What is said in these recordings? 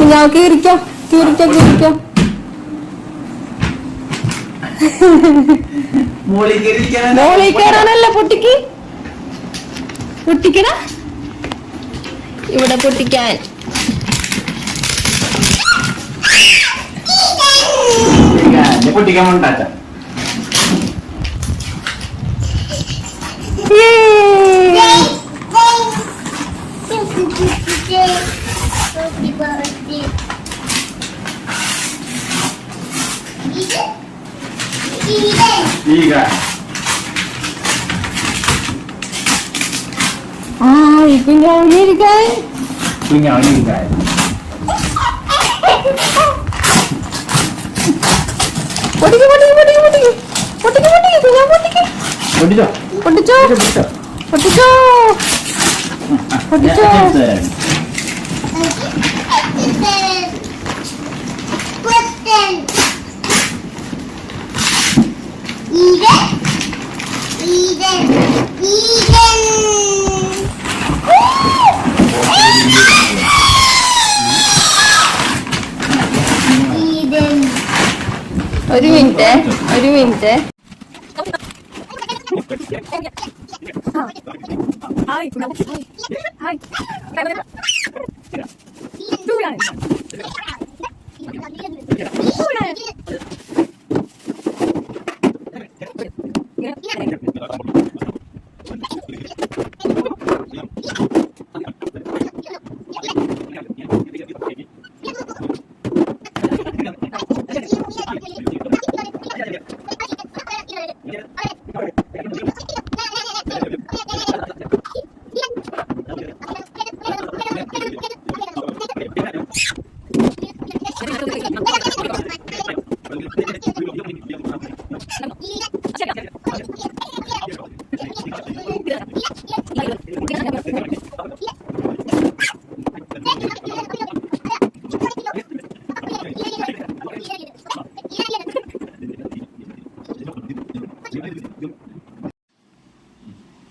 ഞങ്ങൾക്ക് ഇരിക്കാം ഇരിക്കാം മോളിൽ കയറാനല്ല പൊട്ടിക്കണ ഇവിടെ പൊട്ടിക്കാൻ പൊട്ടിക്കാൻ കൊണ്ടാച്ച ಈಗ ഈ കുഞ്ഞാവിനിരിക്കാൻ ഒരു മിനിറ്റ്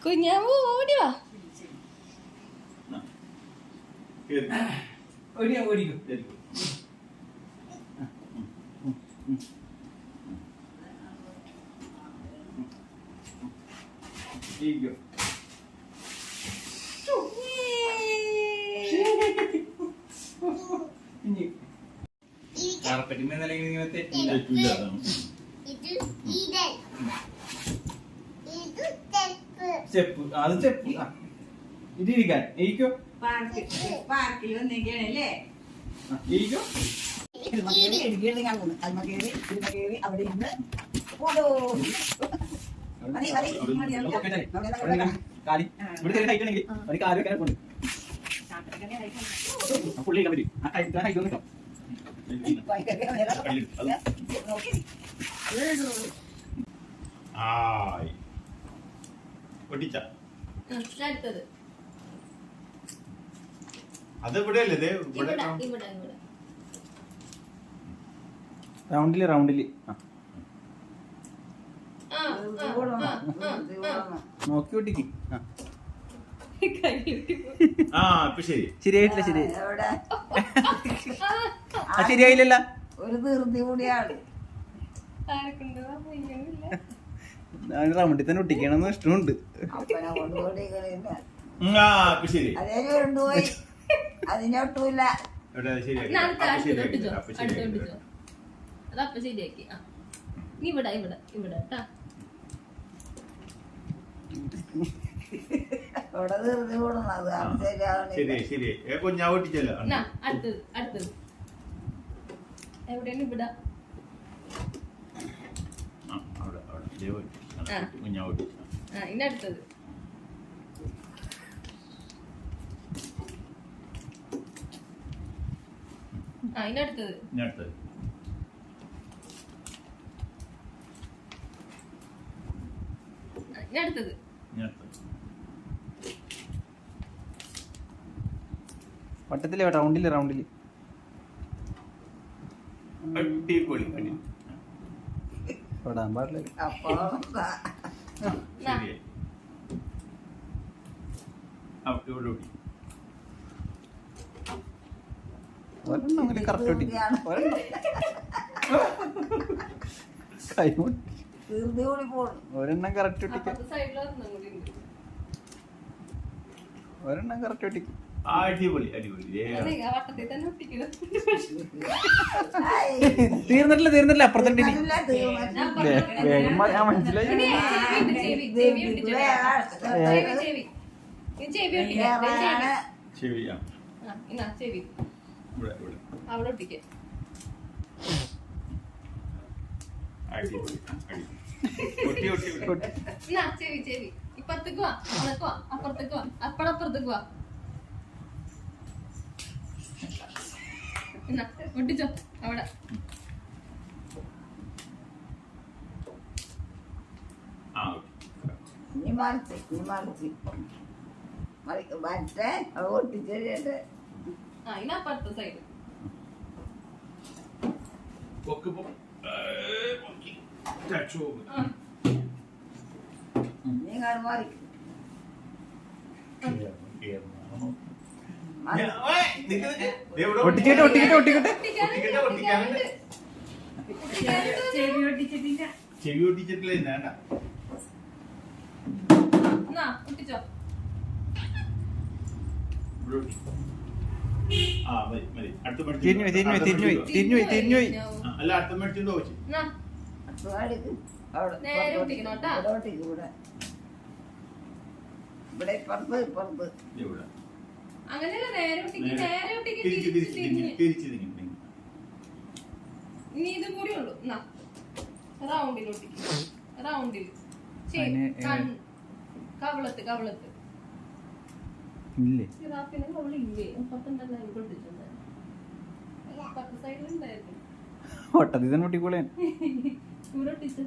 കുഞ്ഞാവൂ ഓടിവാ സ്റ്റെപ്പ് അത് സ്റ്റെപ്പ് ഇതിരിക്കാൻ ഇരിക്കോ പാർക്കിൽ വന്നിരിക്കണല്ലേ ഇരിക്കോ അവിടെ ഇരുന്ന് കാലി ഇവിടെ കഴിക്കണമെങ്കിൽ ഒരു കാല് വെക്കാൻ കൊണ്ട് പുള്ളി പറ്റും ആ കഴിക്കാൻ കഴിക്കുന്നു അത് ഇവിടെ അല്ലേ റൗണ്ടില് നോക്കി ഒട്ടിക്ക് ശരിയായിട്ടില്ല ശരിയായില്ലല്ല ഒരു ധൃതി കൂടിയാണ് റൗണ്ടിൽ തന്നെ ഒട്ടിക്കണമെന്ന് ഇഷ്ടമുണ്ട് അതിനൊട്ടുമില്ല അതപ്പ ശരിയാക്കി ഇവിടെ അവിടെ ധൃതി കൂടണം അത് ശരിയാവണേ കുഞ്ഞാവ് ഒട്ടിച്ചല്ലോ അടുത്തത് എവിടെയാണ് ഇവിടെ ഇനി അടുത്തത് ഇതിനടുത്തത് ഇതിനടുത്തത് വട്ടത്തില് റൗണ്ടില് തൊടാൻ പാടില്ല. അപ്പൊ ശരിയായി. ഇവിടെ ഒട്ടി. ഒരെണ്ണം കറക്റ്റ് ഒട്ടി. ഒരെണ്ണം കൈ മുട്ടി. ധൃതി കൂടി പോണു. ഒരെണ്ണം കറക്റ്റ് ഒട്ടിക്ക്. അപ്പുറത്തെ സൈഡിൽ ഒരെണ്ണം കൂടി ഉണ്ട്. ഒരെണ്ണം കറക്റ്റ് ഒട്ടിക്ക്. അടിപൊളി അടിപൊളി. അതെ, ആ വട്ടത്തിൽ തന്നെ ഒട്ടിക്കണം. തീർന്നിട്ടില്ല അപ്പുറത്തുണ്ട് ഇനി. നല്ല തീർന്നു. വേഗം ഞാൻ മനസ്സിലായി. ഇനി ചെവി ഒട്ടിച്ചോ. ചെവി ചെവി ഒട്ടിക്കാം. വേറെയാണ്. ശരിയാ. എന്നാ ചെവി ഇവിടെ ഇവിടെ അവിടെ ഒട്ടിക്കാം. അടിപൊളി അടിപൊളി. ഒട്ടി ഒട്ടി ഒട്ടി. എന്നാ ചെവി ചെവി ഇപ്പുറത്തേക്ക് വാ, അതൊക്കെ വാ, അപ്പുറത്തേക്ക് വാ, അപ്പുറത്തേക്ക് വാ. എന്നാ ഒട്ടിച്ചോ അവിടെ. ആ ഇനി മറിച്ച് മറ്റേ അത് ഒട്ടിച്ചേരിട്ട് ഇനി അപ്പുറത്തെ സൈഡ്. പൊക്ക് പൊക്ക്. Touch over. നിങ്ങൾ മറിക്കും. ഒട്ടിക്കട്ടെ ചെവി ഒട്ടിച്ചിട്ടില്ല. ചെവി ഒട്ടിച്ചിട്ടില്ല. വേണ്ട. എന്നാ ഒട്ടിച്ചോ. ഇവിടെ ഒട്ടി. ആ മതി മതി. അടുത്ത മേടിച്ചു. തിരിഞ്ഞു പോയി. അല്ല അടുത്ത മേടിച്ചിട്ടുണ്ടോ വെച്ച്. എന്നാ അടുക്ക്. അവിടെ നേരെ ഒട്ടിക്കണം കേട്ടാ. ഇവിടെ ഒട്ടിക്ക്. ഇവിടെ ഇപ്പുറത്ത് ഇവിടെ അങ്ങനെയല്ല, നേരെ ഒട്ടിക്ക്. നേരെ ഒട്ടിക്ക്. തിരിച്ച് തിരിച്ച് തിരിഞ്ഞ്. തിരിച്ച് തിരിഞ്ഞ്. ഇനി ഇതും കൂടി ഉള്ളു. എന്നാ റൗണ്ടിൽ ഒട്ടിക്ക്. റൗണ്ടിൽ കവളത്ത് ഇല്ലേ ജിറാഫിന് കവളില്ലേ? മുപ്പത്തുണ്ടല്ലോ എനിക്ക് ഒട്ടിച്ചിട്ടുണ്ടായിരുന്നു. പത്ത് സൈഡിലുണ്ടായിരുന്നു. ഒട്ടത്തിൽ തന്നെ ഒട്ടിക്കോളേ. ഇവിടെ ഒട്ടിച്ച്